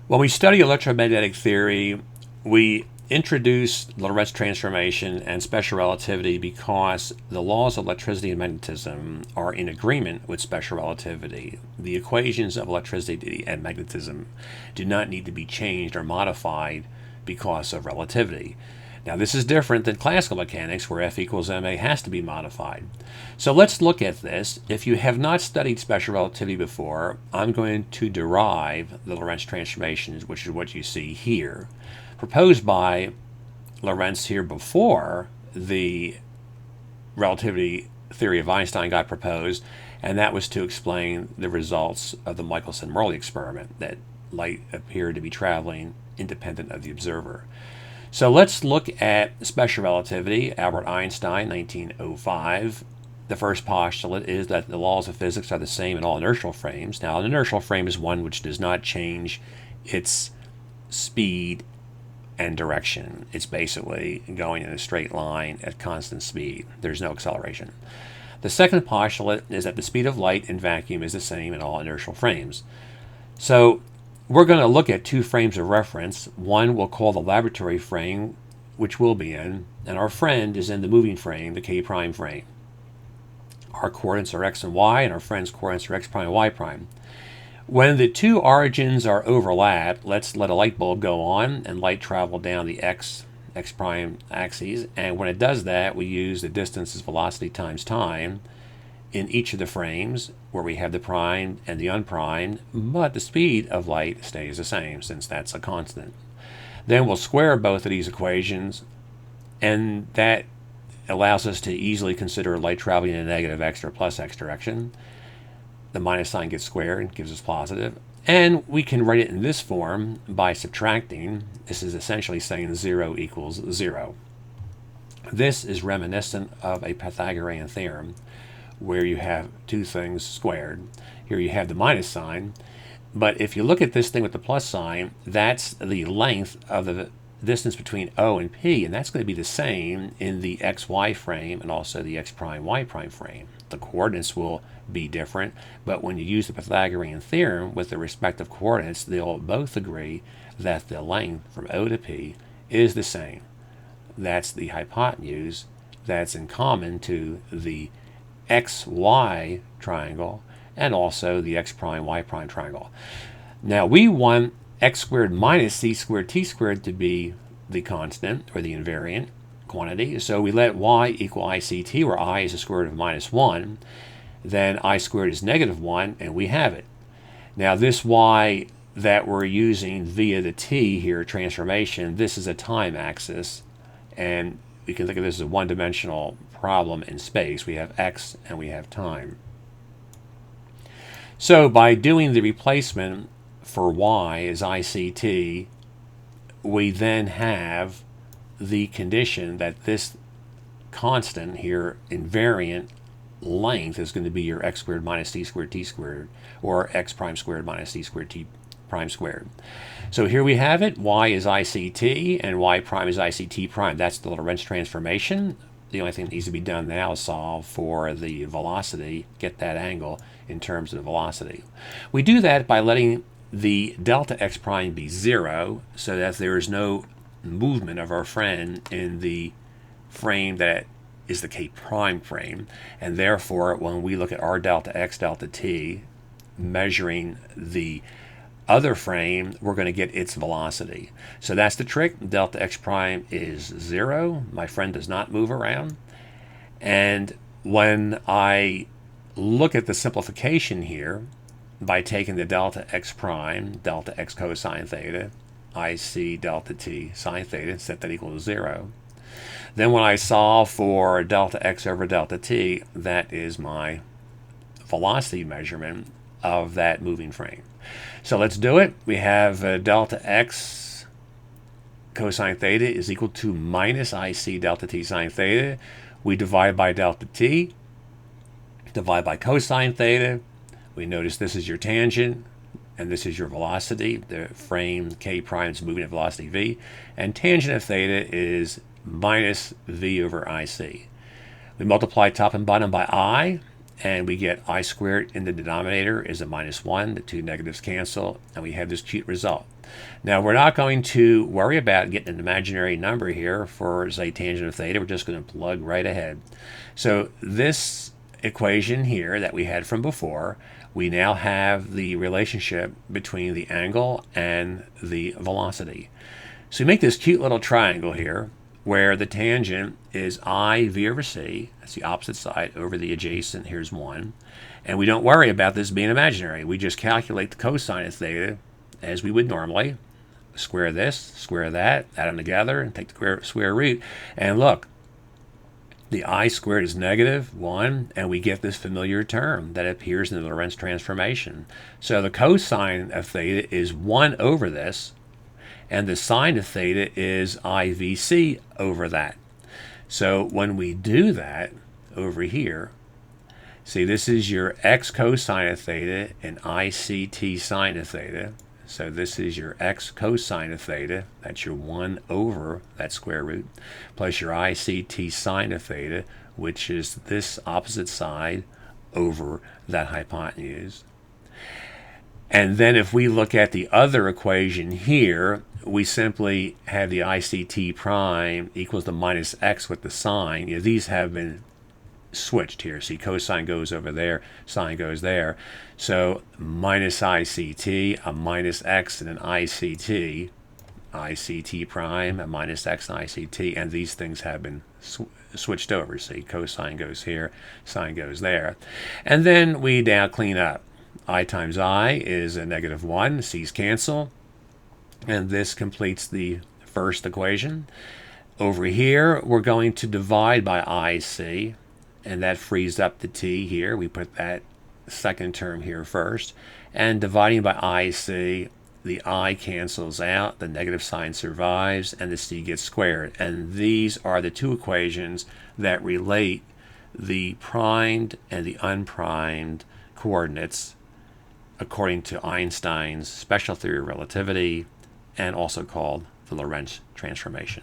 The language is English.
When we study electromagnetic theory, we introduce Lorentz Transformation and special relativity because the laws of electricity and magnetism are in agreement with special relativity. The equations of electricity and magnetism do not need to be changed or modified because of relativity. Now, this is different than classical mechanics where F equals ma has to be modified. So let's look at this. If you have not studied special relativity before, I'm going to derive the Lorentz transformations, which is what you see here, proposed by Lorentz here before the relativity theory of Einstein got proposed, and that was to explain the results of the Michelson-Morley experiment, that light appeared to be traveling independent of the observer. So let's look at special relativity. Albert Einstein, 1905. The first postulate is that the laws of physics are the same in all inertial frames. Now, an inertial frame is one which does not change its speed and direction. It's basically going in a straight line at constant speed. There's no acceleration. The second postulate is that the speed of light in vacuum is the same in all inertial frames. So we're going to look at two frames of reference. One we'll call the laboratory frame, which we'll be in, and our friend is in the moving frame, the K prime frame. Our coordinates are x and y, and our friend's coordinates are x prime and y prime. When the two origins are overlapped, let's let a light bulb go on and light travel down the x prime axes, and when it does that, we use the distance as velocity times time in each of the frames where we have the primed and the unprimed, but the speed of light stays the same since that's a constant. Then we'll square both of these equations, and that allows us to easily consider light traveling in a negative x or plus x direction. The minus sign gets squared and gives us positive. And we can write it in this form by subtracting. This is essentially saying 0 equals 0. This is reminiscent of a Pythagorean theorem where you have two things squared. Here you have the minus sign, but if you look at this thing with the plus sign, that's the length of the distance between O and P, and that's going to be the same in the xy frame and also the x prime y prime frame. The coordinates will be different, but when you use the Pythagorean theorem with the respective coordinates, they'll both agree that the length from O to P is the same. That's the hypotenuse that's in common to the xy triangle and also the x prime y prime triangle. Now we want x squared minus c squared t squared to be the constant or the invariant quantity, so we let y equal ict, where I is the square root of minus 1, then I squared is negative 1, and we have it. Now this y that we're using via the t here, transformation, this is a time axis, and we can think of this as a one-dimensional problem in space. We have x and we have time. So by doing the replacement for y as ict, we then have the condition that this constant here, invariant length, is going to be your x squared minus c squared t squared, or x prime squared minus c squared t prime squared. So here we have it. Y is ict and y prime is ict prime. That's the Lorentz transformation. The only thing that needs to be done now is solve for the velocity, get that angle in terms of the velocity. We do that by letting the delta x prime be 0 so that there is no movement of our friend in the frame that is the K prime frame, and therefore when we look at our delta x, delta t, measuring the other frame, we're going to get its velocity. So that's the trick. Delta x prime is 0. My friend does not move around. And when I look at the simplification here, by taking the delta x prime, delta x cosine theta, I see delta t sine theta, set that equal to 0. Then when I solve for delta x over delta t, that is my velocity measurement of that moving frame. So let's do it. We have delta x cosine theta is equal to minus IC delta t sine theta. We divide by delta t, divide by cosine theta. We notice this is your tangent, and this is your velocity. The frame K prime is moving at velocity v, and tangent of theta is minus v over IC. We multiply top and bottom by I, and we get I squared in the denominator is a minus 1. The two negatives cancel, and we have this cute result. Now, we're not going to worry about getting an imaginary number here for, say, tangent of theta. We're just going to plug right ahead. So this equation here that we had from before, we now have the relationship between the angle and the velocity. So we make this cute little triangle here where the tangent is I v over c, that's the opposite side, over the adjacent, here's 1. And we don't worry about this being imaginary. We just calculate the cosine of theta as we would normally. Square this, square that, add them together, and take the square root. And look, the I squared is negative 1, and we get this familiar term that appears in the Lorentz transformation. So the cosine of theta is 1 over this, and the sine of theta is IVC over that. So when we do that over here, see, this is your x cosine of theta and ICT sine of theta. So this is your x cosine of theta, that's your 1 over that square root, plus your ICT sine of theta, which is this opposite side over that hypotenuse. And then if we look at the other equation here, we simply have the ICT prime equals the minus x with the sine. You know, these have been switched here. See, cosine goes over there, sine goes there. So minus ICT, a minus x and an ICT, ICT prime, a minus x and ICT, and these things have been switched over. See, cosine goes here, sine goes there. And then we now clean up. I times I is a negative 1, c's cancel, and this completes the first equation. Over here, we're going to divide by IC, and that frees up the t here. We put that second term here first, and dividing by IC, the I cancels out, the negative sign survives, and the c gets squared. And these are the two equations that relate the primed and the unprimed coordinates according to Einstein's special theory of relativity, and also called the Lorentz transformation.